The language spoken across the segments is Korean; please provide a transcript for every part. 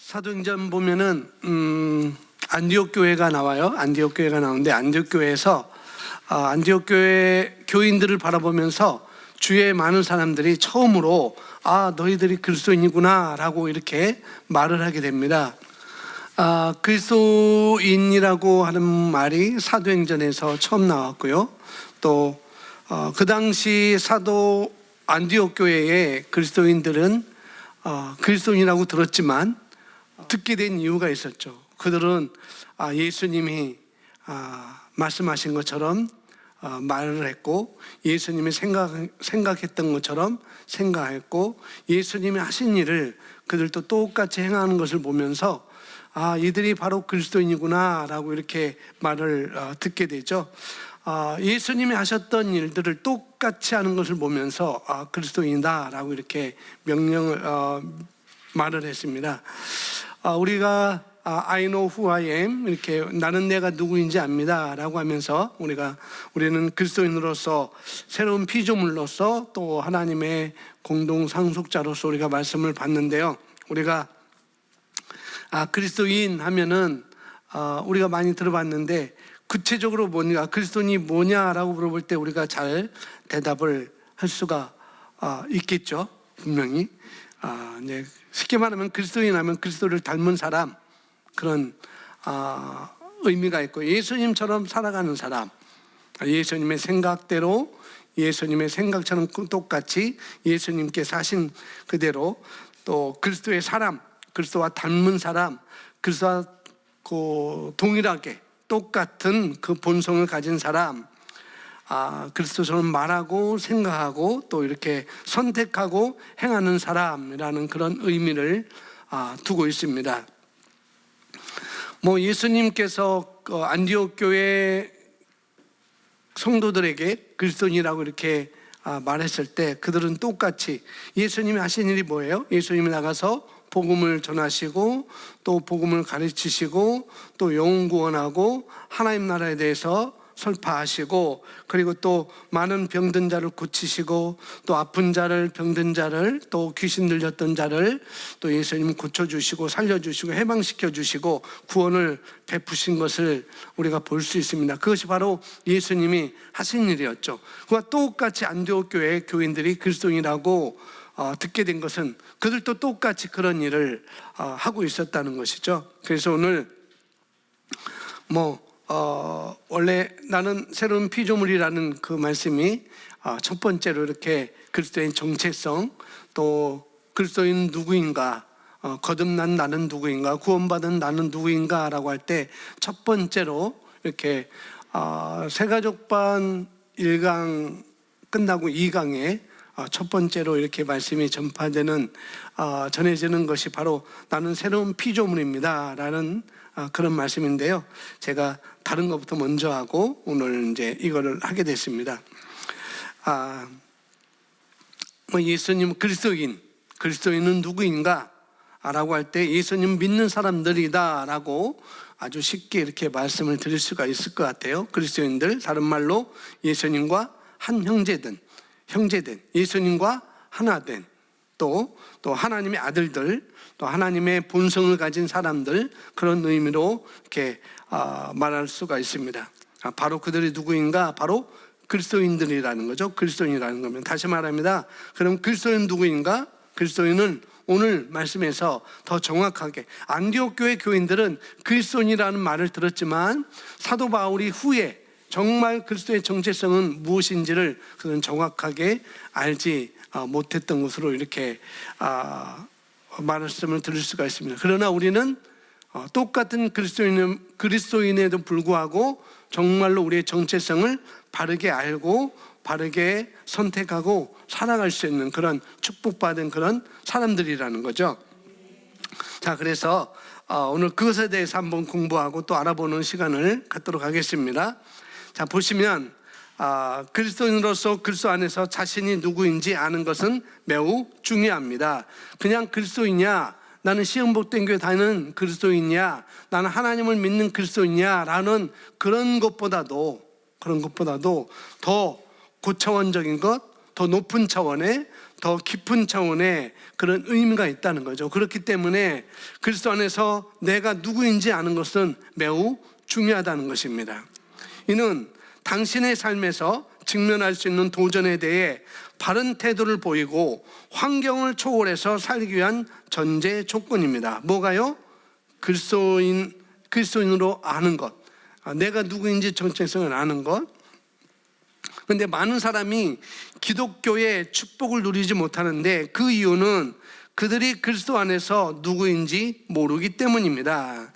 사도행전 보면은 안디옥 교회가 나와요. 안디옥 교회가 나오는데 안디옥 교회에서 안디옥 교회 교인들을 바라보면서 주위에 많은 사람들이 처음으로 너희들이 그리스도인이구나 라고 이렇게 말을 하게 됩니다. 그리스도인이라고 하는 말이 사도행전에서 처음 나왔고요. 또 그 당시 사도 안디옥 교회의 그리스도인들은 그리스도인이라고 들었지만 듣게 된 이유가 있었죠. 그들은 예수님이 말씀하신 것처럼 말을 했고, 예수님이 생각했던 것처럼 생각했고, 예수님이 하신 일을 그들도 똑같이 행하는 것을 보면서 이들이 바로 그리스도인이구나 라고 이렇게 말을 듣게 되죠. 예수님이 하셨던 일들을 똑같이 하는 것을 보면서 그리스도인이다 라고 이렇게 말을 했습니다. 우리가 I know who I am, 이렇게 나는 내가 누구인지 압니다 라고 하면서 우리는 그리스도인으로서 새로운 피조물로서 또 하나님의 공동 상속자로서 우리가 말씀을 받는데요. 우리가 그리스도인 하면은 우리가 많이 들어봤는데, 구체적으로 뭔가 그리스도인이 뭐냐라고 물어볼 때 우리가 잘 대답을 할 수가 있겠죠. 분명히 이제 쉽게 말하면 그리스도인 하면 그리스도를 닮은 사람, 그런 의미가 있고, 예수님처럼 살아가는 사람, 예수님의 생각대로, 예수님의 생각처럼 똑같이 예수님께 사신 그대로, 또 그리스도의 사람, 그리스도와 닮은 사람, 그리스도와 동일하게 똑같은 그 본성을 가진 사람, 그리스도처럼 말하고 생각하고 또 이렇게 선택하고 행하는 사람이라는 그런 의미를 두고 있습니다. 예수님께서 안디옥 교회 성도들에게 그리스도인이라고 이렇게 말했을 때 그들은 똑같이 예수님이 하신 일이 뭐예요? 예수님이 나가서 복음을 전하시고 또 복음을 가르치시고 또 영혼 구원하고 하나님 나라에 대해서 설파하시고, 그리고 또 많은 병든 자를 고치시고 또 아픈 자를, 병든 자를, 또 귀신 들렸던 자를 또 예수님 고쳐주시고 살려주시고 해방시켜주시고 구원을 베푸신 것을 우리가 볼 수 있습니다. 그것이 바로 예수님이 하신 일이었죠. 그와 똑같이 안디옥 교회 교인들이 그리스도인이라고 듣게 된 것은 그들도 똑같이 그런 일을 하고 있었다는 것이죠. 그래서 오늘 원래 나는 새로운 피조물이라는 그 말씀이 첫 번째로 이렇게 그리스도인 정체성, 또 그리스도인 누구인가, 거듭난 나는 누구인가, 구원받은 나는 누구인가 라고 할 때 첫 번째로 이렇게 새가족반 1강 끝나고 2강에 첫 번째로 이렇게 말씀이 전해지는 것이 바로 나는 새로운 피조물입니다 라는 그런 말씀인데요. 제가 다른 것부터 먼저 하고 오늘 이제 이거를 하게 됐습니다. 예수님 그리스도인은 누구인가? 라고 할 때 예수님 믿는 사람들이다 라고 아주 쉽게 이렇게 말씀을 드릴 수가 있을 것 같아요. 그리스도인들, 다른 말로 예수님과 한 형제된, 예수님과 하나된, 또 하나님의 아들들, 또 하나님의 본성을 가진 사람들, 그런 의미로 이렇게 말할 수가 있습니다. 바로 그들이 누구인가? 바로 그리스도인들이라는 거죠. 그리스도인이라는 거면, 다시 말합니다. 그럼 그리스도인 누구인가? 그리스도인은 오늘 말씀에서 더 정확하게, 안디옥 교회 교인들은 그리스도인이라는 말을 들었지만 사도 바울이 후에 정말 그리스도의 정체성은 무엇인지를 그는 정확하게 알지 못했던 것으로 이렇게 말씀을 드릴 수가 있습니다. 그러나 우리는 똑같은 그리스도인에도 불구하고 정말로 우리의 정체성을 바르게 알고 바르게 선택하고 살아갈 수 있는 그런 축복받은 그런 사람들이라는 거죠. 자, 그래서 오늘 그것에 대해서 한번 공부하고 또 알아보는 시간을 갖도록 하겠습니다. 자, 보시면 그리스도인으로서 그리스도 안에서 자신이 누구인지 아는 것은 매우 중요합니다. 그냥 그리스도인이냐, 나는 시험복된 교회 다니는 그리스도인이냐, 나는 하나님을 믿는 그리스도인이냐 라는 그런 것보다도 더 고차원적인 것, 더 높은 차원의, 더 깊은 차원의 그런 의미가 있다는 거죠. 그렇기 때문에 그리스도 안에서 내가 누구인지 아는 것은 매우 중요하다는 것입니다. 이는 당신의 삶에서 직면할 수 있는 도전에 대해 바른 태도를 보이고 환경을 초월해서 살기 위한 전제 조건입니다. 뭐가요? 그리스도인으로 아는 것, 내가 누구인지 정체성을 아는 것. 그런데 많은 사람이 기독교의 축복을 누리지 못하는데 그 이유는 그들이 그리스도 안에서 누구인지 모르기 때문입니다.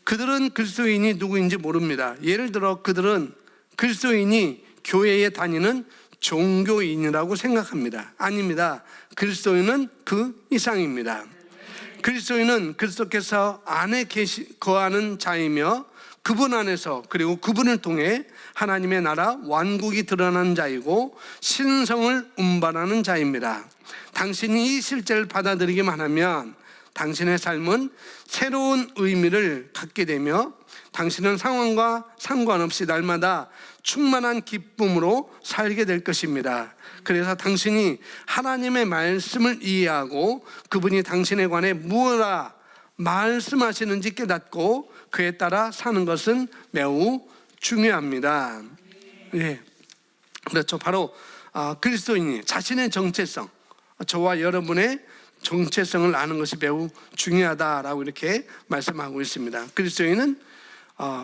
그들은 그리스도인이 누구인지 모릅니다. 예를 들어 그들은 그리스도인이 교회에 다니는 종교인이라고 생각합니다. 아닙니다. 그리스도인은 그 이상입니다. 그리스도인은 그리스도께서 안에 거하는 자이며 그분 안에서 그리고 그분을 통해 하나님의 나라 완국이 드러나는 자이고 신성을 운반하는 자입니다. 당신이 이 실제를 받아들이기만 하면 당신의 삶은 새로운 의미를 갖게 되며 당신은 상황과 상관없이 날마다 충만한 기쁨으로 살게 될 것입니다. 그래서 당신이 하나님의 말씀을 이해하고 그분이 당신에 관해 무엇라 말씀하시는지 깨닫고 그에 따라 사는 것은 매우 중요합니다. 예, 그렇죠. 바로 그리스도인이 자신의 정체성, 저와 여러분의 정체성을 아는 것이 매우 중요하다라고 이렇게 말씀하고 있습니다. 그리스도인은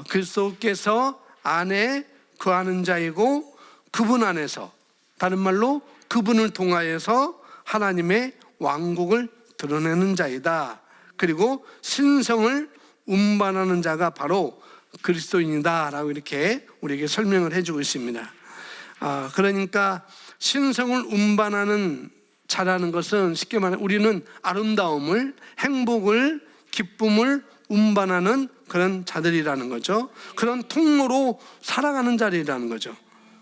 그리스도께서 안에 거하는 자이고 그분 안에서, 다른 말로 그분을 통하여서 하나님의 왕국을 드러내는 자이다. 그리고 신성을 운반하는 자가 바로 그리스도인이다 라고 이렇게 우리에게 설명을 해주고 있습니다. 그러니까 신성을 운반하는 자라는 것은 쉽게 말해 우리는 아름다움을, 행복을, 기쁨을 운반하는 그런 자들이라는 거죠. 그런 통로로 살아가는 자리라는 거죠.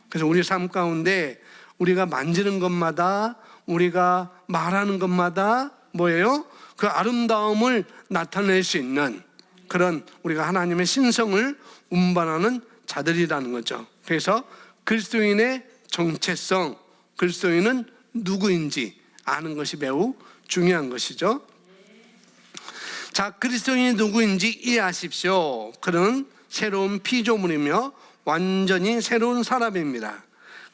그래서 우리 삶 가운데 우리가 만지는 것마다, 우리가 말하는 것마다 뭐예요? 그 아름다움을 나타낼 수 있는 그런 우리가 하나님의 신성을 운반하는 자들이라는 거죠. 그래서 그리스도인의 정체성, 그리스도인은 누구인지 아는 것이 매우 중요한 것이죠. 자, 그리스도인이 누구인지 이해하십시오. 그는 새로운 피조물이며 완전히 새로운 사람입니다.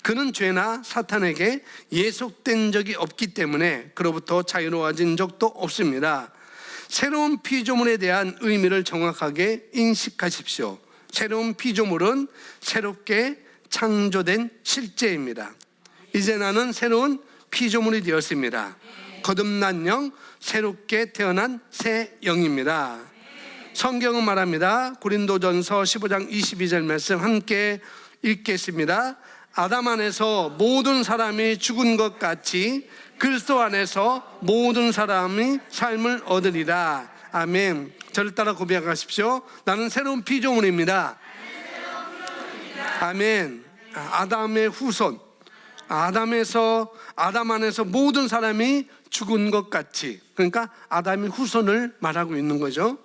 그는 죄나 사탄에게 예속된 적이 없기 때문에 그로부터 자유로워진 적도 없습니다. 새로운 피조물에 대한 의미를 정확하게 인식하십시오. 새로운 피조물은 새롭게 창조된 실제입니다. 이제 나는 새로운 피조물이 되었습니다. 거듭난 영, 새롭게 태어난 새 영입니다. 성경은 말합니다. 고린도전서 15장 22절 말씀 함께 읽겠습니다. 아담 안에서 모든 사람이 죽은 것 같이 그리스도 안에서 모든 사람이 삶을 얻으리라. 아멘. 저를 따라 고백하십시오. 나는 새로운 피조물입니다. 아멘. 아담의 후손, 아담 안에서 모든 사람이 죽은 것 같이, 그러니까 아담의 후손을 말하고 있는 거죠.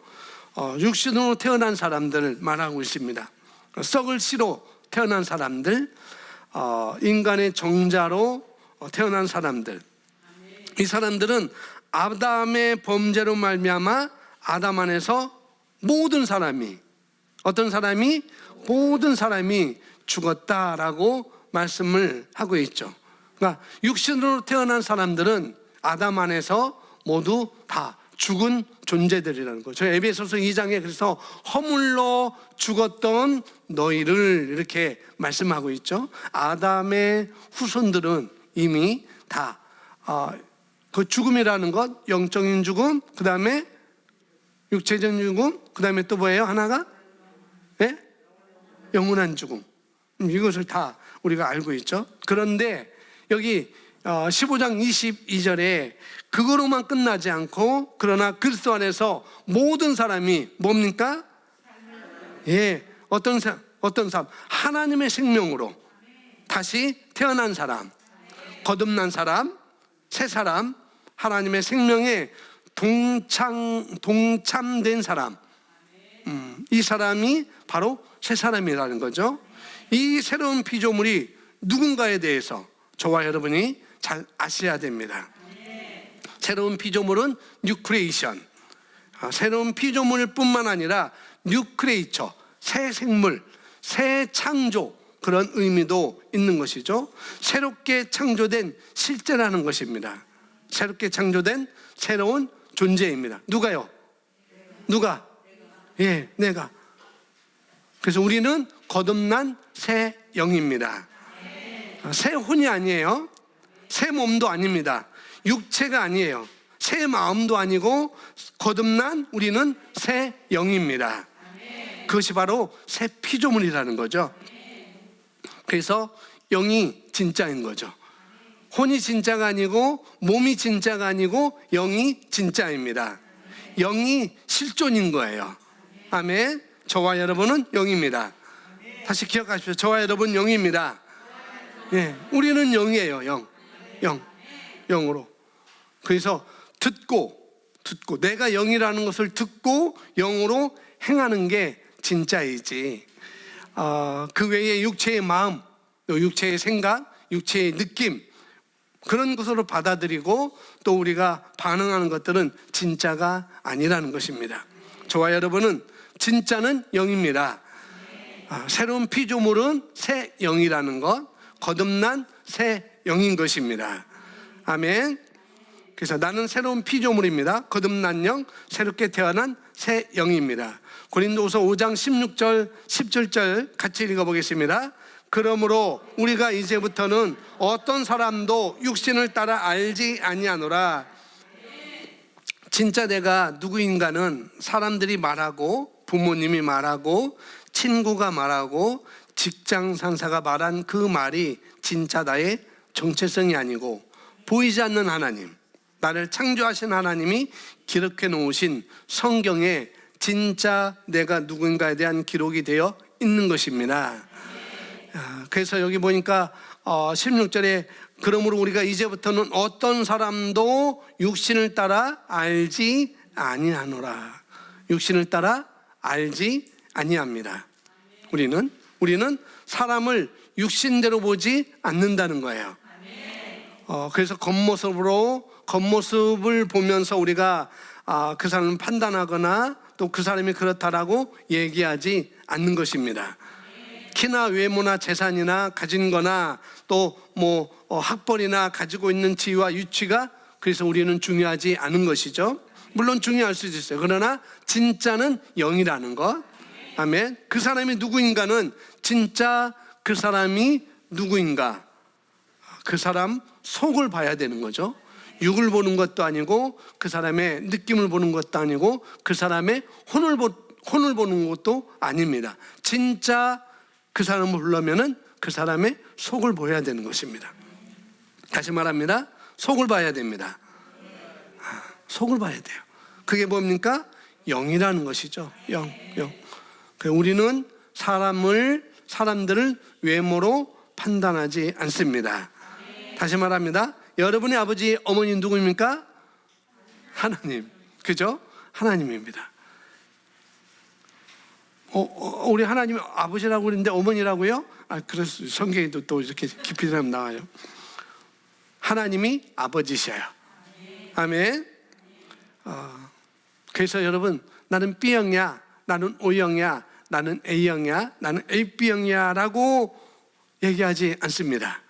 육신으로 태어난 사람들을 말하고 있습니다. 썩을 씨로 태어난 사람들, 인간의 정자로 태어난 사람들, 이 사람들은 아담의 범죄로 말미암아 아담 안에서 모든 사람이, 어떤 사람이? 모든 사람이 죽었다라고 말씀을 하고 있죠. 그러니까 육신으로 태어난 사람들은 아담 안에서 모두 다 죽은 존재들이라는 거죠. 에베소서 2장에 그래서 허물로 죽었던 너희를 이렇게 말씀하고 있죠. 아담의 후손들은 이미 다 그 죽음이라는 것, 영적인 죽음, 그 다음에 육체적인 죽음, 그 다음에 또 뭐예요? 하나가? 네? 영원한 죽음. 이것을 다 우리가 알고 있죠. 그런데 여기 15장 22절에 그거로만 끝나지 않고 그러나 그리스도 안에서 모든 사람이 뭡니까? 예, 어떤 사람? 하나님의 생명으로 다시 태어난 사람, 거듭난 사람, 새 사람, 하나님의 생명에 동참된 사람, 이 사람이 바로 새 사람이라는 거죠. 이 새로운 피조물이 누군가에 대해서 저와 여러분이 잘 아셔야 됩니다. 새로운 피조물은 뉴크리에이션, 새로운 피조물뿐만 아니라 뉴크리에이처, 새 생물, 새 창조, 그런 의미도 있는 것이죠. 새롭게 창조된 실제라는 것입니다. 새롭게 창조된 새로운 존재입니다. 누가요? 누가? 예, 내가. 그래서 우리는 거듭난 새 영입니다. 새 혼이 아니에요. 새 몸도 아닙니다. 육체가 아니에요. 새 마음도 아니고 거듭난 우리는 새 영입니다. 그것이 바로 새 피조물이라는 거죠. 그래서 영이 진짜인 거죠. 혼이 진짜가 아니고 몸이 진짜가 아니고 영이 진짜입니다. 영이 실존인 거예요. 아멘. 저와 여러분은 영입니다. 다시 기억하십시오. 저와 여러분 영입니다. 예, 우리는 영이에요. 영으로. 그래서 듣고 내가 영이라는 것을 듣고 영으로 행하는 게 진짜이지, 그 외에 육체의 마음, 육체의 생각, 육체의 느낌, 그런 것으로 받아들이고 또 우리가 반응하는 것들은 진짜가 아니라는 것입니다. 저와 여러분은 진짜는 영입니다. 새로운 피조물은 새 영이라는 것, 거듭난 새 영인 것입니다. 아멘. 그래서 나는 새로운 피조물입니다. 거듭난 영, 새롭게 태어난 새 영입니다. 고린도후서 5장 16절 17절 같이 읽어보겠습니다. 그러므로 우리가 이제부터는 어떤 사람도 육신을 따라 알지 아니하노라. 진짜 내가 누구인가는 사람들이 말하고, 부모님이 말하고, 친구가 말하고, 직장 상사가 말한 그 말이 진짜 나의 정체성이 아니고, 보이지 않는 하나님, 나를 창조하신 하나님이 기록해 놓으신 성경에 진짜 내가 누군가에 대한 기록이 되어 있는 것입니다. 그래서 여기 보니까 16절에 그러므로 우리가 이제부터는 어떤 사람도 육신을 따라 알지 아니하노라. 육신을 따라 알지 아니합니다. 우리는 사람을 육신대로 보지 않는다는 거예요. 그래서 겉모습을 보면서 우리가 그 사람을 판단하거나 또 그 사람이 그렇다라고 얘기하지 않는 것입니다. 키나 외모나 재산이나 가진 거나 또 학벌이나 가지고 있는 지위와 위치가 그래서 우리는 중요하지 않은 것이죠. 물론 중요할 수도 있어요. 그러나 진짜는 영이라는 것. 아멘. 그 사람이 누구인가는 진짜 그 사람이 누구인가, 그 사람 속을 봐야 되는 거죠. 육을 보는 것도 아니고 그 사람의 느낌을 보는 것도 아니고 그 사람의 혼을 보는 것도 아닙니다. 진짜 그 사람을 보려면은 그 사람의 속을 보여야 되는 것입니다. 다시 말합니다. 속을 봐야 됩니다. 속을 봐야 돼요. 그게 뭡니까? 영이라는 것이죠. 영. 우리는 사람들을 외모로 판단하지 않습니다. 다시 말합니다. 여러분의 아버지, 어머니 누구입니까? 하나님. 그죠? 하나님입니다. 우리 하나님이 아버지라고 그러는데 어머니라고요? 그래서 성경에도 또 이렇게 깊이 들어가면 나와요. 하나님이 아버지셔요. 아멘. 그래서 여러분, 나는 B형이야, 나는 O형이야, 나는 A형이야, 나는 AB형이야 라고 얘기하지 않습니다.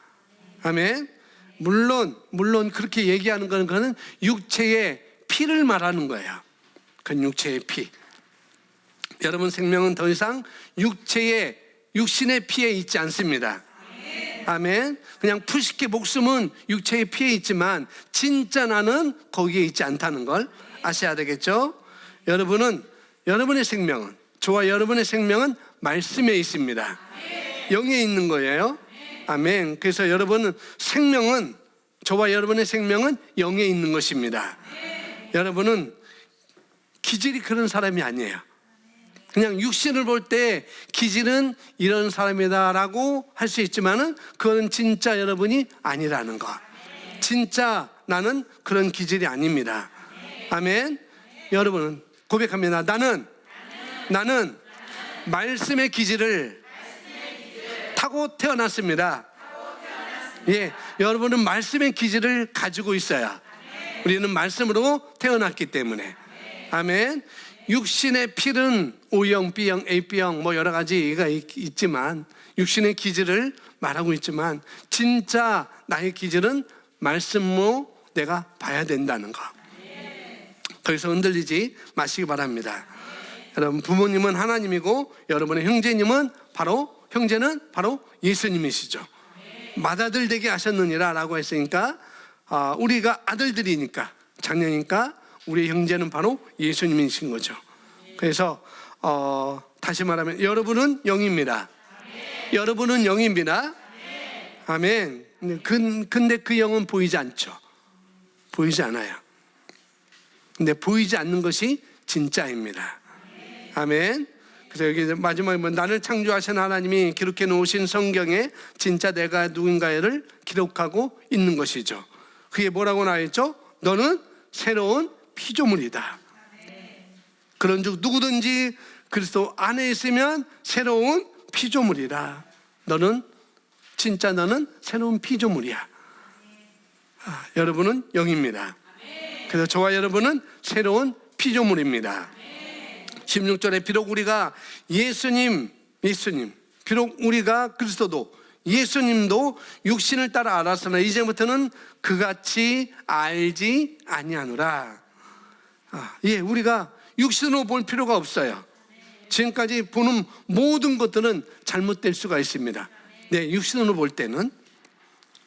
아멘. 물론 그렇게 얘기하는 거는 그거는 육체의 피를 말하는 거예요. 그건 육체의 피. 여러분 생명은 더 이상 육신의 피에 있지 않습니다. 아멘. 그냥 푸시케 목숨은 육체의 피에 있지만 진짜 나는 거기에 있지 않다는 걸 아셔야 되겠죠. 여러분의 생명은, 저와 여러분의 생명은 말씀에 있습니다. 영에 있는 거예요. 아멘. 그래서 여러분은 저와 여러분의 생명은 영에 있는 것입니다. 여러분은 기질이 그런 사람이 아니에요. 그냥 육신을 볼 때 기질은 이런 사람이다라고 할 수 있지만은 그건 진짜 여러분이 아니라는 것. 진짜 나는 그런 기질이 아닙니다. 아멘. 여러분은 고백합니다. 나는 말씀의 기질을 타고 태어났습니다. 예, 여러분은 말씀의 기질을 가지고 있어야. 우리는 말씀으로 태어났기 때문에. 아멘. 육신의 필은 O형, B형, AB형 뭐 여러 가지가 있지만, 육신의 기질을 말하고 있지만 진짜 나의 기질은 말씀으로 내가 봐야 된다는 거. 거기서 흔들리지 마시기 바랍니다. 여러분, 부모님은 하나님이고 여러분의 형제님은 형제는 바로 예수님이시죠. 맏아들 되게 하셨느니라 라고 했으니까, 우리가 아들들이니까, 장녀니까 우리 형제는 바로 예수님이신 거죠. 그래서 다시 말하면 여러분은 영입니다. 여러분은 영입니다. 아멘. 근데 그 영은 보이지 않죠. 보이지 않아요. 근데 보이지 않는 것이 진짜입니다. 아멘. 그래서 여기 마지막에 나를 창조하신 하나님이 기록해 놓으신 성경에 진짜 내가 누군가를 기록하고 있는 것이죠. 그게 뭐라고 나와있죠? 너는 새로운 피조물이다. 그런즉 누구든지 그리스도 안에 있으면 새로운 피조물이라. 너는 새로운 피조물이야. 여러분은 영입니다. 그래서 저와 여러분은 새로운 피조물입니다. 16절에 비록 우리가 비록 우리가 그리스도도 예수님도 육신을 따라 알았으나 이제부터는 그같이 알지 아니하노라. 우리가 육신으로 볼 필요가 없어요. 지금까지 보는 모든 것들은 잘못될 수가 있습니다. 육신으로 볼 때는,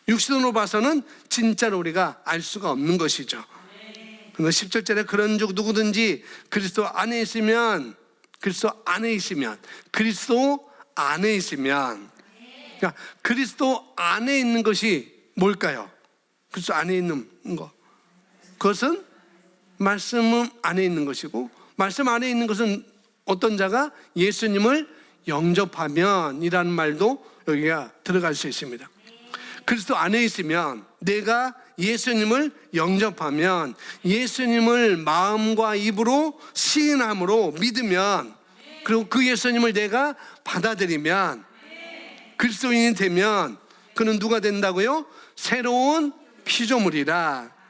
육신으로 봐서는 진짜로 우리가 알 수가 없는 것이죠. 10절에 그런즉 누구든지 그리스도 안에 있으면, 그리스도 안에 있으면, 그러니까 그리스도 안에 있는 것이 뭘까요? 그리스도 안에 있는 거, 그것은 말씀 안에 있는 것이고, 말씀 안에 있는 것은 어떤 자가 예수님을 영접하면 이라는 말도 여기가 들어갈 수 있습니다. 그리스도 안에 있으면, 내가 예수님을 영접하면, 예수님을 마음과 입으로 시인함으로 믿으면, 그리고 그 예수님을 내가 받아들이면, 그리스도인이 되면 그는 누가 된다고요? 새로운 피조물이라.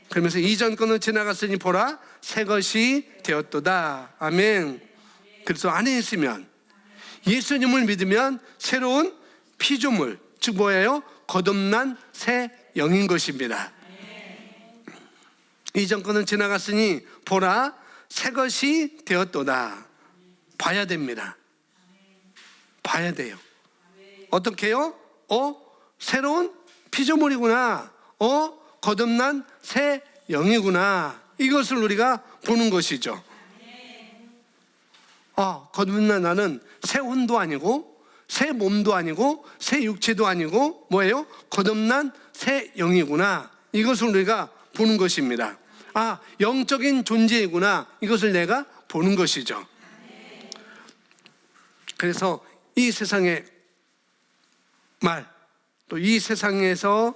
그러면서 이전 것은 지나갔으니 보라 새 것이 되었도다. 아멘. 그래서 안에 있으면, 예수님을 믿으면 새로운 피조물, 즉 뭐예요? 거듭난 새 영인 것입니다. 이전 것은 지나갔으니 보라 새 것이 되었도다. 봐야 됩니다. 봐야 돼요. 어떻게요? 새로운 피조물이구나. 거듭난 새 영이구나. 이것을 우리가 보는 것이죠. 거듭난 나는 새 혼도 아니고, 새 몸도 아니고, 새 육체도 아니고, 뭐예요? 거듭난 새 영이구나. 이것을 우리가 보는 것입니다. 영적인 존재이구나. 이것을 내가 보는 것이죠. 그래서 이 세상의 말, 또 이 세상에서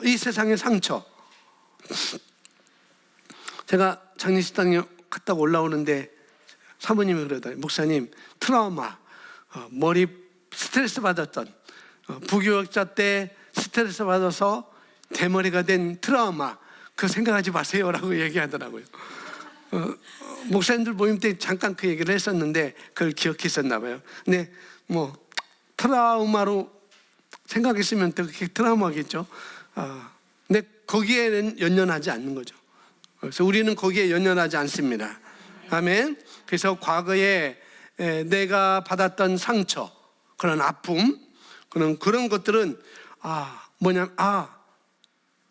이 세상의 상처. 제가 장례식장에 갔다 올라오는데 사모님이 그러더니, 목사님, 트라우마, 머리 스트레스 받았던, 부교육자 때 스트레스 받아서 대머리가 된 트라우마, 그거 생각하지 마세요 라고 얘기하더라고요. 목사님들 모임 때 잠깐 그 얘기를 했었는데 그걸 기억했었나 봐요. 근데 트라우마로 생각했으면 또 그게 트라우마겠죠. 근데 거기에는 연연하지 않는 거죠. 그래서 우리는 거기에 연연하지 않습니다. 아멘. 그래서 과거에 내가 받았던 상처, 그런 아픔, 그런 것들은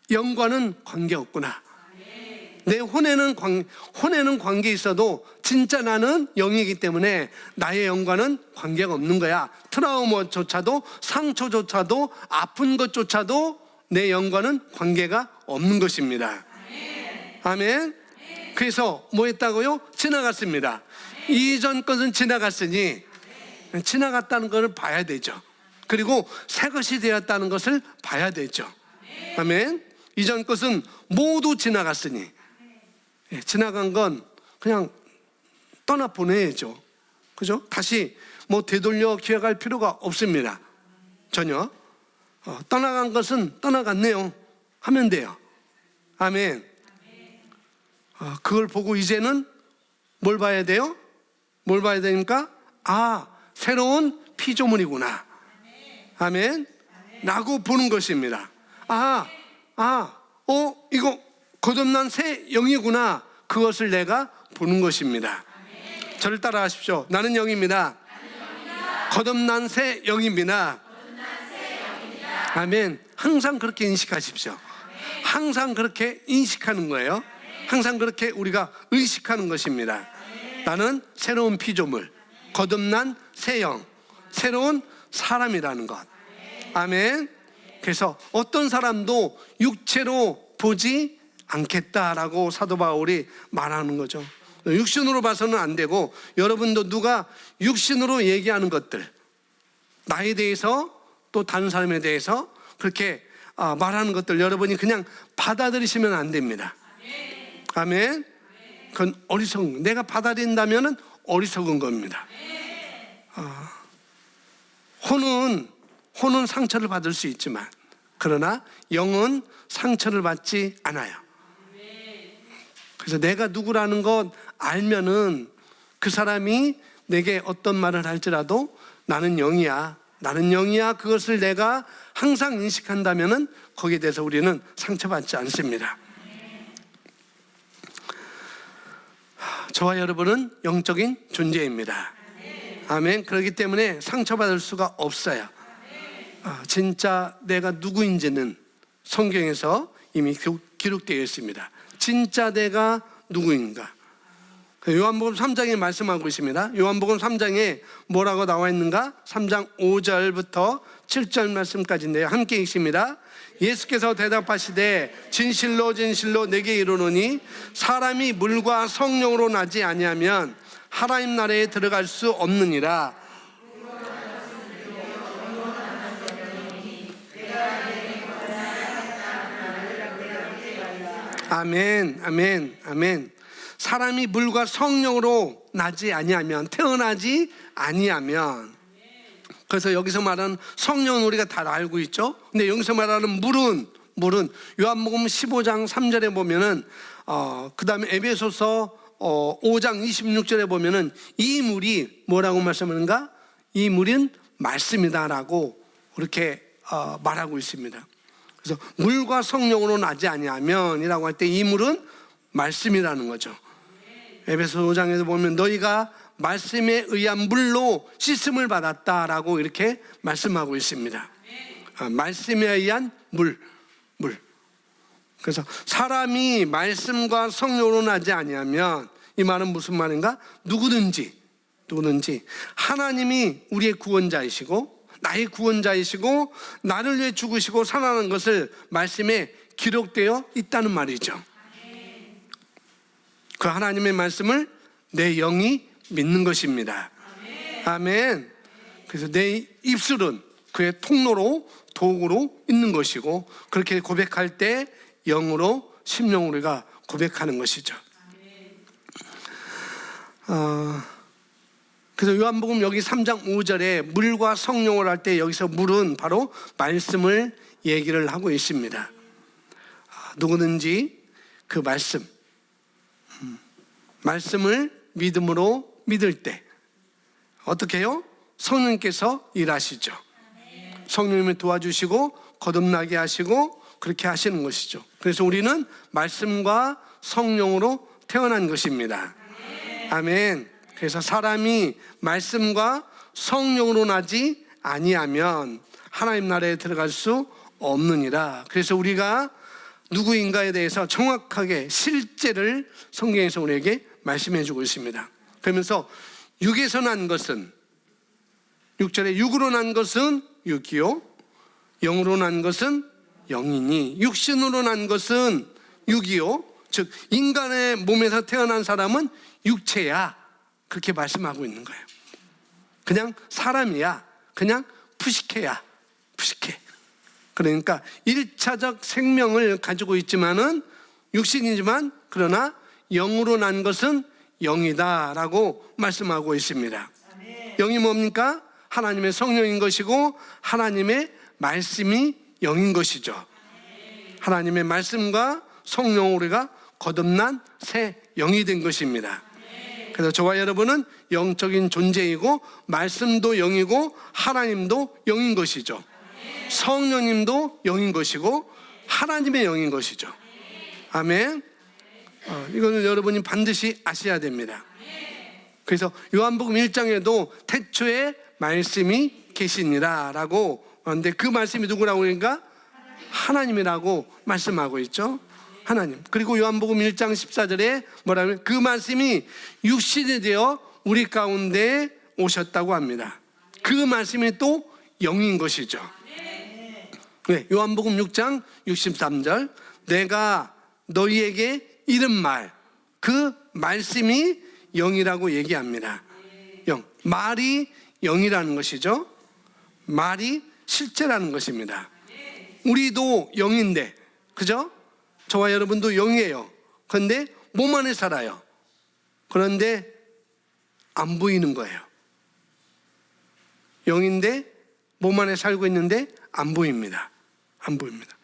영과는 관계없구나. 내 혼에는 관계 있어도 진짜 나는 영이기 때문에 나의 영과는 관계가 없는 거야. 트라우마조차도, 상처조차도, 아픈 것조차도 내 영과는 관계가 없는 것입니다. 아멘. 그래서 뭐 했다고요? 지나갔습니다. 이전 것은 지나갔으니 지나갔다는 것을 봐야 되죠. 그리고 새 것이 되었다는 것을 봐야 되죠. 아멘. 이전 것은 모두 지나갔으니, 지나간 건 그냥 떠나 보내야죠. 그죠? 다시 되돌려 기억할 필요가 없습니다. 전혀. 떠나간 것은 떠나갔네요 하면 돼요. 아멘. 그걸 보고 이제는 뭘 봐야 돼요? 뭘 봐야 됩니까? 새로운 피조물이구나. 아멘. 라고 보는 것입니다. 이거 거듭난 새 영이구나. 그것을 내가 보는 것입니다. 저를 따라 하십시오. 나는 영입니다. 거듭난 새 영입니다. 아멘. 항상 그렇게 인식하십시오. 항상 그렇게 인식하는 거예요. 항상 그렇게 우리가 의식하는 것입니다. 나는 새로운 피조물, 거듭난 새 영, 새로운 사람이라는 것. 아멘. 그래서 어떤 사람도 육체로 보지 않겠다라고 사도 바울이 말하는 거죠. 육신으로 봐서는 안 되고, 여러분도 누가 육신으로 얘기하는 것들, 나에 대해서 또 다른 사람에 대해서 그렇게 말하는 것들 여러분이 그냥 받아들이시면 안 됩니다. 아멘. 그건 어리석은, 내가 받아들인다면 어리석은 겁니다. 혼은 상처를 받을 수 있지만, 그러나 영은 상처를 받지 않아요. 그래서 내가 누구라는 것 알면은 그 사람이 내게 어떤 말을 할지라도 나는 영이야, 나는 영이야, 그것을 내가 항상 인식한다면은 거기에 대해서 우리는 상처받지 않습니다. 저와 여러분은 영적인 존재입니다. 아멘. 그렇기 때문에 상처받을 수가 없어요. 진짜 내가 누구인지는 성경에서 이미 기록되어 있습니다. 진짜 내가 누구인가. 요한복음 3장에 말씀하고 있습니다. 요한복음 3장에 뭐라고 나와 있는가? 3장 5절부터 7절 말씀까지인데요. 함께 읽습니다. 예수께서 대답하시되 진실로 진실로 내게 이르노니 사람이 물과 성령으로 나지 아니하면 하나님 나라에 들어갈 수 없느니라. 아멘, 아멘, 아멘. 사람이 물과 성령으로 나지 아니하면, 태어나지 아니하면, 그래서 여기서 말하는 성령은 우리가 다 알고 있죠. 근데 여기서 말하는 물은 요한복음 15장 3절에 보면은 그 다음에 에베소서 5장 26절에 보면은 이 물이 뭐라고 말씀하는가? 이 물은 말씀이다라고 그렇게 말하고 있습니다. 그래서 물과 성령으로 나지 아니하면 이라고 할 때 이 물은 말씀이라는 거죠. 에베소 5장에도 보면 너희가 말씀에 의한 물로 씻음을 받았다라고 이렇게 말씀하고 있습니다. 말씀에 의한 물. 그래서 사람이 말씀과 성령으로 나지 아니하면, 이 말은 무슨 말인가? 누구든지 하나님이 우리의 구원자이시고 나의 구원자이시고 나를 위해 죽으시고 살아나는 것을 말씀에 기록되어 있다는 말이죠. 그 하나님의 말씀을 내 영이 믿는 것입니다. 아멘. 그래서 내 입술은 그의 통로로, 도구로 있는 것이고, 그렇게 고백할 때 영으로, 심령으로 우리가 고백하는 것이죠. 그래서 요한복음 여기 3장 5절에 물과 성령을 할 때 여기서 물은 바로 말씀을 얘기를 하고 있습니다. 누구든지 그 말씀을 믿음으로 믿을 때 어떻게 해요? 성령님께서 일하시죠. 성령님이 도와주시고 거듭나게 하시고 그렇게 하시는 것이죠. 그래서 우리는 말씀과 성령으로 태어난 것입니다. 아멘. 그래서 사람이 말씀과 성령으로 나지 아니하면 하나님 나라에 들어갈 수 없느니라. 그래서 우리가 누구인가에 대해서 정확하게 실제를 성경에서 우리에게 말씀해 주고 있습니다. 그러면서 육에서 난 것은, 6절에 육으로 난 것은 육이요, 영으로 난 것은 영이니, 육신으로 난 것은 육이요, 즉 인간의 몸에서 태어난 사람은 육체야, 그렇게 말씀하고 있는 거예요. 그냥 사람이야, 그냥 푸시케야, 푸시케. 그러니까 1차적 생명을 가지고 있지만은 육신이지만 그러나 영으로 난 것은 영이다라고 말씀하고 있습니다. 영이 뭡니까? 하나님의 성령인 것이고 하나님의 말씀이 영인 것이죠. 하나님의 말씀과 성령 우리가 거듭난 새 영이 된 것입니다. 그래서 저와 여러분은 영적인 존재이고 말씀도 영이고 하나님도 영인 것이죠. 성령님도 영인 것이고 하나님의 영인 것이죠. 아멘. 이거는 여러분이 반드시 아셔야 됩니다. 그래서 요한복음 1장에도 태초에 말씀이 계시니라 라고 하는데 그 말씀이 누구라고 그러니까 하나님이라고 말씀하고 있죠. 하나님. 그리고 요한복음 1장 14절에 뭐라면 그 말씀이 육신이 되어 우리 가운데 오셨다고 합니다. 그 말씀이 또 영인 것이죠. 네, 요한복음 6장 63절 내가 너희에게 이른 말 그 말씀이 영이라고 얘기합니다. 영. 말이 영이라는 것이죠. 말이 실제라는 것입니다. 우리도 영인데 그죠? 저와 여러분도 영이에요. 그런데 몸 안에 살아요. 그런데 안 보이는 거예요. 영인데 몸 안에 살고 있는데 안 보입니다. 안 보입니다.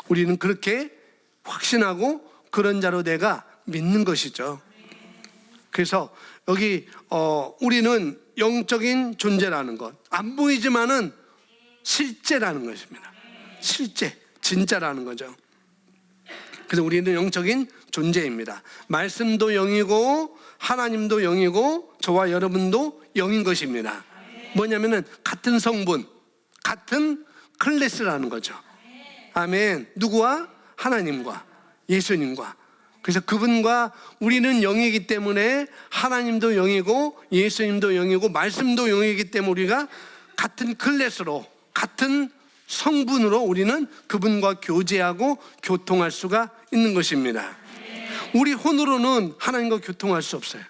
우리는 그렇게 확신하고 그런 자로 내가 믿는 것이죠. 그래서 여기 우리는 영적인 존재라는 것, 안 보이지만은 실제라는 것입니다. 실제, 진짜라는 거죠. 그래서 우리는 영적인 존재입니다. 말씀도 영이고 하나님도 영이고 저와 여러분도 영인 것입니다. 뭐냐면은 같은 성분, 같은 클래스라는 거죠. 아멘. 누구와? 하나님과 예수님과. 그래서 그분과 우리는 영이기 때문에 하나님도 영이고 예수님도 영이고 말씀도 영이기 때문에 우리가 같은 클래스로 같은 성분으로 우리는 그분과 교제하고 교통할 수가 있는 것입니다. 우리 혼으로는 하나님과 교통할 수 없어요.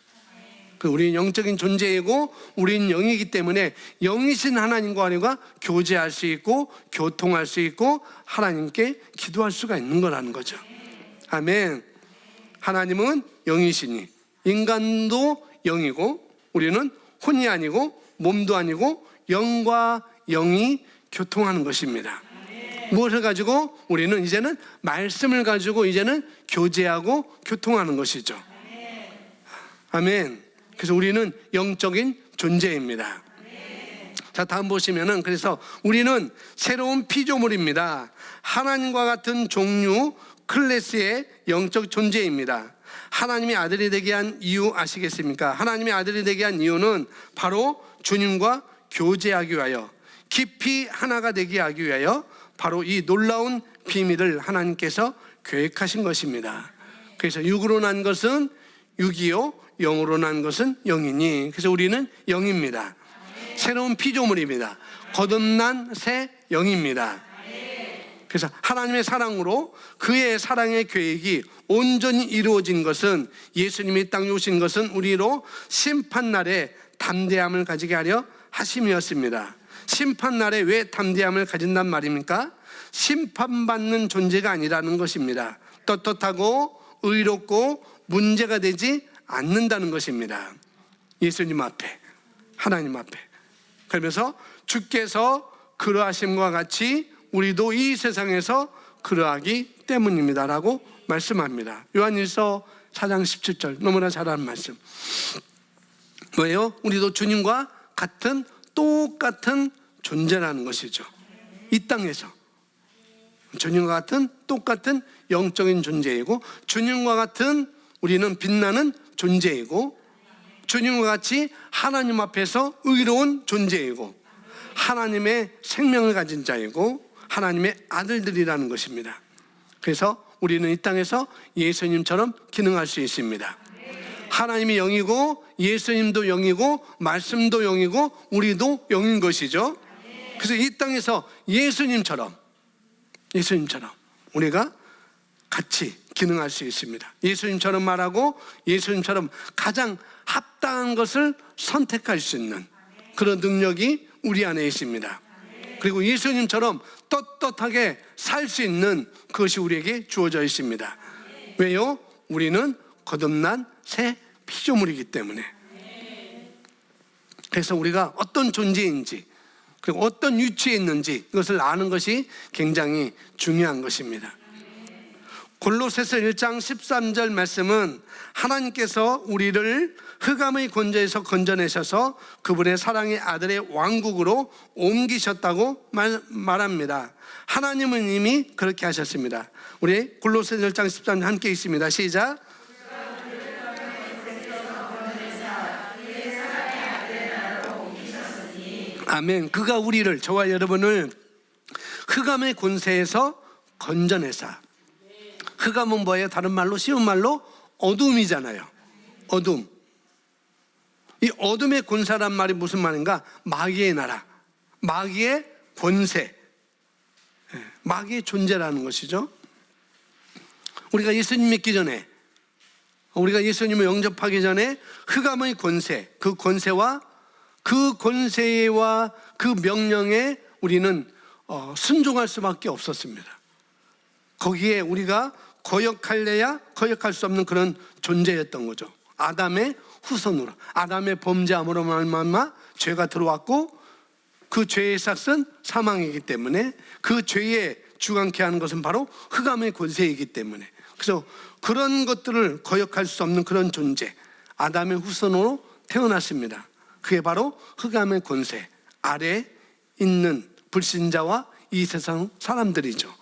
우리는 영적인 존재이고 우리는 영이기 때문에 영이신 하나님과 우리가 교제할 수 있고 교통할 수 있고 하나님께 기도할 수가 있는 거라는 거죠. 아멘. 하나님은 영이시니 인간도 영이고 우리는 혼이 아니고 몸도 아니고 영과 영이 교통하는 것입니다. 무엇을 가지고? 우리는 이제는 말씀을 가지고 이제는 교제하고 교통하는 것이죠. 아멘. 그래서 우리는 영적인 존재입니다. 자, 다음 보시면은 그래서 우리는 새로운 피조물입니다. 하나님과 같은 종류 클래스의 영적 존재입니다. 하나님의 아들이 되게 한 이유 아시겠습니까? 하나님의 아들이 되게 한 이유는 바로 주님과 교제하기 위하여 깊이 하나가 되게 하기 위하여 바로 이 놀라운 비밀을 하나님께서 계획하신 것입니다. 그래서 육으로 난 것은 육이요 영으로 난 것은 영이니 그래서 우리는 영입니다. 새로운 피조물입니다. 거듭난 새 영입니다. 그래서 하나님의 사랑으로 그의 사랑의 계획이 온전히 이루어진 것은 예수님이 땅에 오신 것은 우리로 심판날에 담대함을 가지게 하려 하심이었습니다. 심판날에 왜 담대함을 가진단 말입니까? 심판받는 존재가 아니라는 것입니다. 떳떳하고 의롭고 문제가 되지 않는다는 것입니다. 예수님 앞에, 하나님 앞에. 그러면서 주께서 그러하심과 같이 우리도 이 세상에서 그러하기 때문입니다라고 말씀합니다. 요한일서 4장 17절 너무나 잘 아는 말씀. 뭐예요? 우리도 주님과 같은 똑같은 존재라는 것이죠. 이 땅에서 주님과 같은 똑같은 영적인 존재이고 주님과 같은 우리는 빛나는 존재이고 주님과 같이 하나님 앞에서 의로운 존재이고 하나님의 생명을 가진 자이고 하나님의 아들들이라는 것입니다. 그래서 우리는 이 땅에서 예수님처럼 기능할 수 있습니다. 하나님이 영이고 예수님도 영이고 말씀도 영이고 우리도 영인 것이죠. 그래서 이 땅에서 예수님처럼 우리가 같이 기능할 수 있습니다. 예수님처럼 말하고 예수님처럼 가장 합당한 것을 선택할 수 있는 그런 능력이 우리 안에 있습니다. 그리고 예수님처럼 떳떳하게 살 수 있는 그것이 우리에게 주어져 있습니다. 왜요? 우리는 거듭난 새 피조물이기 때문에. 그래서 우리가 어떤 존재인지 그리고 어떤 위치에 있는지 이것을 아는 것이 굉장히 중요한 것입니다. 골로새서 1장 13절 말씀은 하나님께서 우리를 흑암의 권세에서 건져내셔서 그분의 사랑의 아들의 왕국으로 옮기셨다고 말합니다. 하나님은 이미 그렇게 하셨습니다. 우리 골로새서 1장 13절 함께 있습니다. 시작. 아멘. 그가 우리를, 저와 여러분을 흑암의 권세에서 건져내사. 흑암은 뭐예요? 다른 말로, 쉬운 말로 어둠이잖아요. 어둠. 이 어둠의 권세란 말이 무슨 말인가? 마귀의 나라, 마귀의 권세, 마귀의 존재라는 것이죠. 우리가 예수님 믿기 전에, 우리가 예수님을 영접하기 전에 흑암의 권세, 그 권세와 그 명령에 우리는 순종할 수밖에 없었습니다. 거기에 우리가 거역할래야 거역할 수 없는 그런 존재였던 거죠. 아담의 후손으로, 아담의 범죄함으로 말미암아 죄가 들어왔고, 그 죄의 삭은 사망이기 때문에 그 죄에 주관케 하는 것은 바로 흑암의 권세이기 때문에, 그래서 그런 것들을 거역할 수 없는 그런 존재, 아담의 후손으로 태어났습니다. 그게 바로 흑암의 권세 아래 있는 불신자와 이 세상 사람들이죠.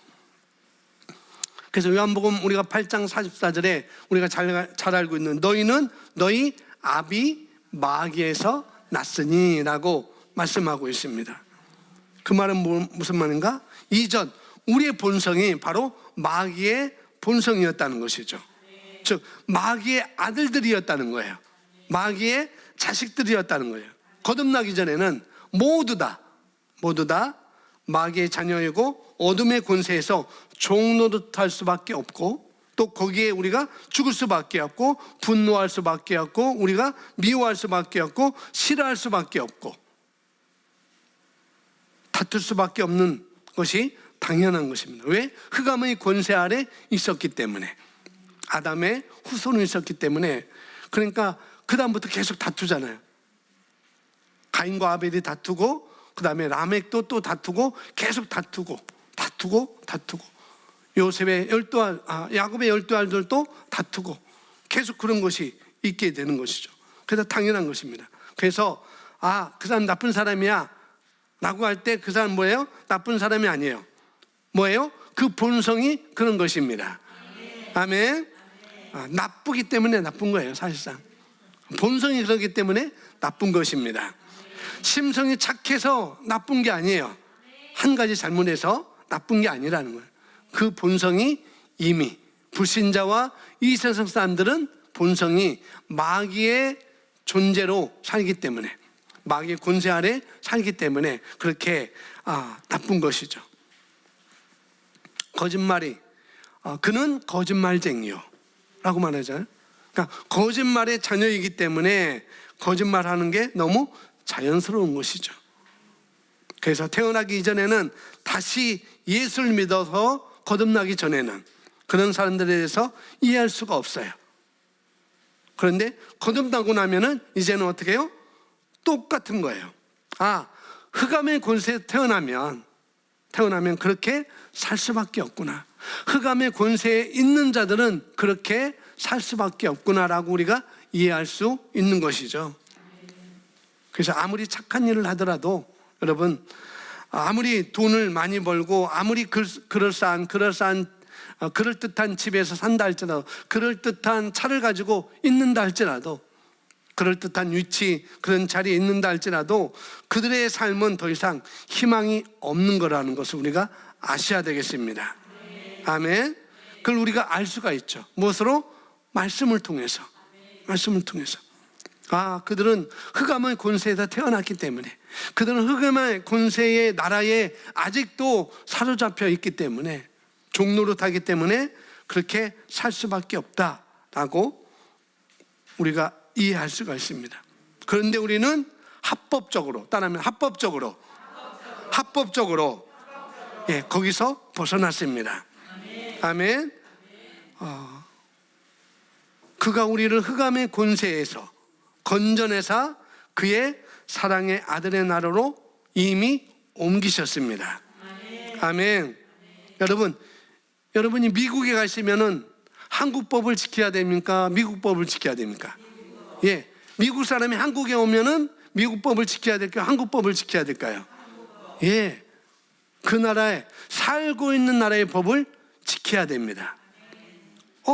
그래서 요한복음 우리가 8장 44절에 우리가 잘 알고 있는 너희는 너희 아비 마귀에서 났으니 라고 말씀하고 있습니다. 그 말은 무슨 말인가? 이전 우리의 본성이 바로 마귀의 본성이었다는 것이죠. 즉 마귀의 아들들이었다는 거예요. 마귀의 자식들이었다는 거예요. 거듭나기 전에는 모두 다 마귀의 자녀이고 어둠의 권세에서 종노릇할 수밖에 없고, 또 거기에 우리가 죽을 수밖에 없고, 분노할 수밖에 없고, 우리가 미워할 수밖에 없고, 싫어할 수밖에 없고, 다툴 수밖에 없는 것이 당연한 것입니다. 왜? 흑암의 권세 아래 있었기 때문에, 아담의 후손이 있었기 때문에. 그러니까 그 다음부터 계속 다투잖아요. 가인과 아벨이 다투고, 그 다음에 라멕도 또 다투고, 계속 다투고 요셉의 야곱의 12알들도 다투고, 계속 그런 것이 있게 되는 것이죠. 그래서 당연한 것입니다. 그래서 그 사람 나쁜 사람이야 라고 할 때 그 사람 뭐예요? 나쁜 사람이 아니에요. 뭐예요? 그 본성이 그런 것입니다. 아멘. 나쁘기 때문에 나쁜 거예요. 사실상 본성이 그렇기 때문에 나쁜 것입니다. 심성이 착해서 나쁜 게 아니에요. 한 가지 잘못해서 나쁜 게 아니라는 거예요. 그 본성이 이미, 불신자와 이 세상 사람들은 본성이 마귀의 존재로 살기 때문에, 마귀의 권세 아래 살기 때문에 그렇게 나쁜 것이죠. 거짓말이, 그는 거짓말쟁이요 라고 말하잖아요. 그러니까 거짓말의 자녀이기 때문에 거짓말하는 게 너무 자연스러운 것이죠. 그래서 태어나기 이전에는, 다시 예수를 믿어서 거듭나기 전에는 그런 사람들에 대해서 이해할 수가 없어요. 그런데 거듭나고 나면은 이제는 어떻게 해요? 똑같은 거예요. 흑암의 권세에 태어나면 그렇게 살 수밖에 없구나. 흑암의 권세에 있는 자들은 그렇게 살 수밖에 없구나라고 우리가 이해할 수 있는 것이죠. 그래서 아무리 착한 일을 하더라도, 여러분, 아무리 돈을 많이 벌고, 아무리 그럴듯한 집에서 산다 할지라도, 그럴듯한 차를 가지고 있는다 할지라도, 그럴듯한 위치, 그런 자리에 있는다 할지라도 그들의 삶은 더 이상 희망이 없는 거라는 것을 우리가 아셔야 되겠습니다. 아멘. 그걸 우리가 알 수가 있죠. 무엇으로? 말씀을 통해서. 그들은 흑암의 권세에다 태어났기 때문에, 그들은 흑암의 권세의 나라에 아직도 사로잡혀 있기 때문에, 종노릇하기 때문에 그렇게 살 수밖에 없다라고 우리가 이해할 수가 있습니다. 그런데 우리는 합법적으로, 따라하면 합법적으로 거기서 벗어났습니다. 아멘. 그가 우리를 흑암의 권세에서 건져내사 그의 사랑의 아들의 나라로 이미 옮기셨습니다. 아멘. 여러분이 미국에 가시면은 한국 법을 지켜야 됩니까? 미국 법을 지켜야 됩니까? 예. 미국 사람이 한국에 오면은 미국 법을 지켜야 될까요? 한국 법을 지켜야 될까요? 예. 그 나라에 살고 있는 나라의 법을 지켜야 됩니다.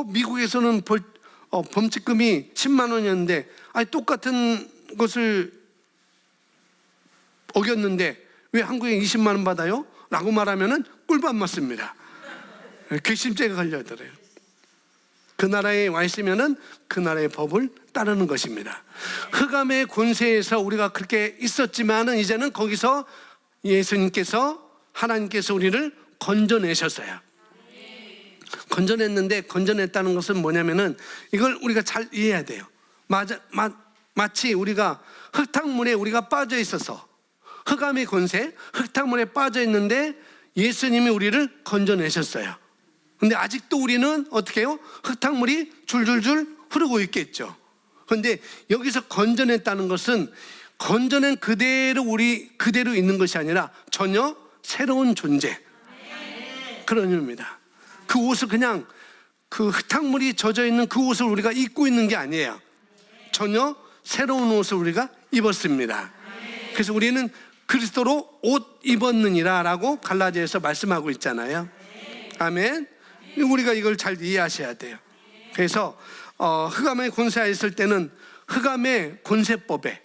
미국에서는 범칙금이 10만 원이었는데 똑같은 것을 어겼는데 왜 한국에 20만 원 받아요? 라고 말하면은 꿀밤 맞습니다. 괘씸죄가 걸려들어요. 그 나라에 와 있으면은 그 나라의 법을 따르는 것입니다. 흑암의 권세에서 우리가 그렇게 있었지만은 이제는 거기서 예수님께서, 하나님께서 우리를 건져내셨어요. 건져냈는데, 건져냈다는 것은 뭐냐면은 이걸 우리가 잘 이해해야 돼요. 마치 우리가 흙탕물에 우리가 빠져 있어서, 흑암의 권세, 흙탕물에 빠져 있는데 예수님이 우리를 건져내셨어요. 근데 아직도 우리는 어떻게 해요? 흙탕물이 줄줄줄 흐르고 있겠죠. 그런데 여기서 건져냈다는 것은 건져낸 그대로 그대로 있는 것이 아니라 전혀 새로운 존재, 그런 의미입니다. 그 옷을 그냥 그 흙탕물이 젖어 있는 그 옷을 우리가 입고 있는 게 아니에요. 전혀 새로운 옷을 우리가 입었습니다. 그래서 우리는 그리스도로 옷 입었느니라 라고 갈라디아에서 말씀하고 있잖아요. 아멘. 우리가 이걸 잘 이해하셔야 돼요. 그래서 흑암의 권세하에 있을 때는 흑암의 권세법에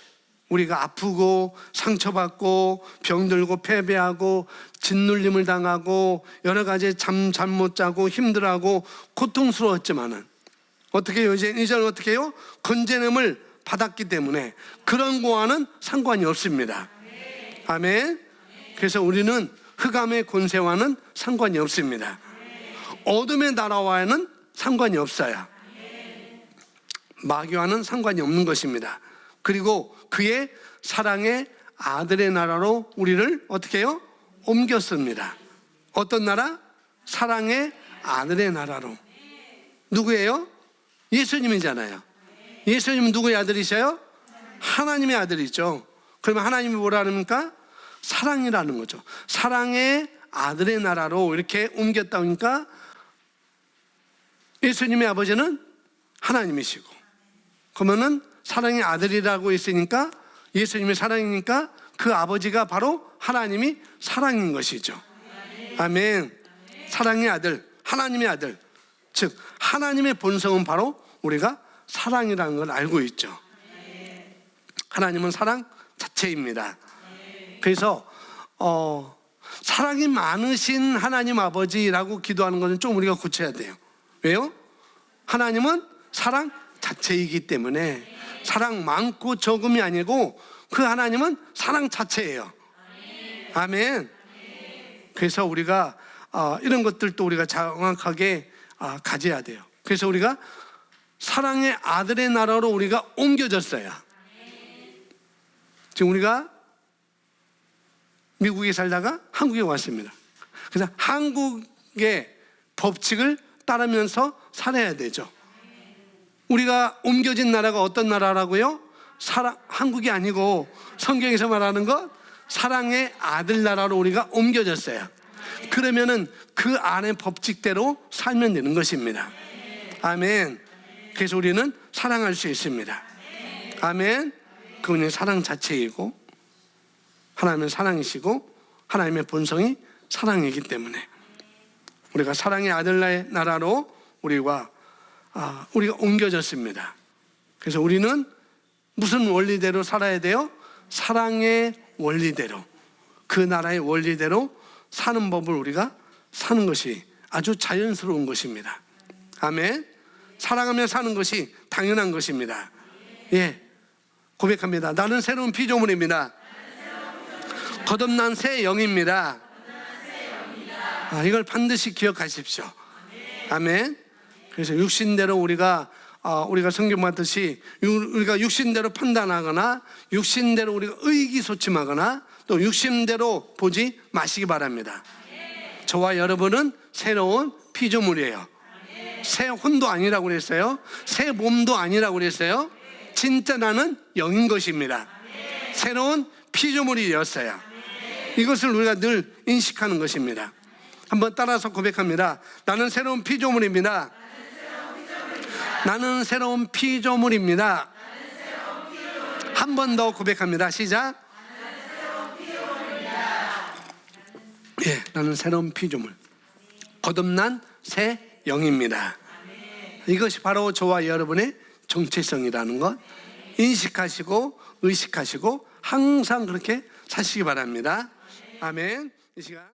우리가 아프고 상처받고 병들고 패배하고 짓눌림을 당하고 여러 가지 잠 못 자고 힘들어하고 고통스러웠지만은 어떻게 해요? 이제는 어떻게 해요? 건져냄을 받았기 때문에 그런 거와는 상관이 없습니다. 아멘. 그래서 우리는 흑암의 권세와는 상관이 없습니다. 어둠의 나라와는 상관이 없어요. 마귀와는 상관이 없는 것입니다. 그리고 그의 사랑의 아들의 나라로 우리를 어떻게 해요? 옮겼습니다. 어떤 나라? 사랑의 아들의 나라로. 누구예요? 예수님이잖아요. 예수님은 누구의 아들이셔요? 하나님의 아들이죠. 그러면 하나님이 뭐라 합니까? 사랑이라는 거죠. 사랑의 아들의 나라로 이렇게 옮겼다 보니까 예수님의 아버지는 하나님이시고, 그러면은 사랑의 아들이라고 했으니까 예수님의 사랑이니까 그 아버지가 바로 하나님이 사랑인 것이죠. 아멘. 사랑의 아들, 하나님의 아들, 즉 하나님의 본성은 바로 우리가 사랑이라는 걸 알고 있죠. 하나님은 사랑 자체입니다. 그래서 사랑이 많으신 하나님 아버지라고 기도하는 것은 좀 우리가 고쳐야 돼요. 왜요? 하나님은 사랑 자체이기 때문에 사랑 많고 적음이 아니고 그 하나님은 사랑 자체예요. 아멘. 그래서 우리가 이런 것들도 우리가 정확하게 가져야 돼요. 그래서 우리가 사랑의 아들의 나라로 우리가 옮겨졌어요. 지금 우리가 미국에 살다가 한국에 왔습니다. 그래서 한국의 법칙을 따르면서 살아야 되죠. 우리가 옮겨진 나라가 어떤 나라라고요? 한국이 아니고 성경에서 말하는 것 사랑의 아들 나라로 우리가 옮겨졌어요. 그러면은 그 안의 법칙대로 살면 되는 것입니다. 아멘. 그래서 우리는 사랑할 수 있습니다. 아멘. 그분이 사랑 자체이고 하나님은 사랑이시고 하나님의 본성이 사랑이기 때문에 우리가 사랑의 아들 나라로 우리가 옮겨졌습니다. 그래서 우리는 무슨 원리대로 살아야 돼요? 사랑의 원리대로, 그 나라의 원리대로 사는 법을 우리가 사는 것이 아주 자연스러운 것입니다. 아멘. 사랑하며 사는 것이 당연한 것입니다. 예, 고백합니다. 나는 새로운 피조물입니다. 거듭난 새 영입니다. 이걸 반드시 기억하십시오. 아멘. 그래서 육신대로 우리가 성경 봤듯이 우리가 육신대로 판단하거나 육신대로 우리가 의기소침하거나 또 육신대로 보지 마시기 바랍니다. 저와 여러분은 새로운 피조물이에요. 새 혼도 아니라고 그랬어요. 새 몸도 아니라고 그랬어요. 진짜 나는 영인 것입니다. 새로운 피조물이 되었어요. 이것을 우리가 늘 인식하는 것입니다. 한번 따라서 고백합니다. 나는 새로운 피조물입니다. 나는 새로운 피조물입니다. 한 번 더 고백합니다. 시작. 예, 나는 새로운 피조물, 거듭난 새 영입니다. 이것이 바로 저와 여러분의 정체성이라는 것 인식하시고 의식하시고 항상 그렇게 사시기 바랍니다. 아멘. 이 시간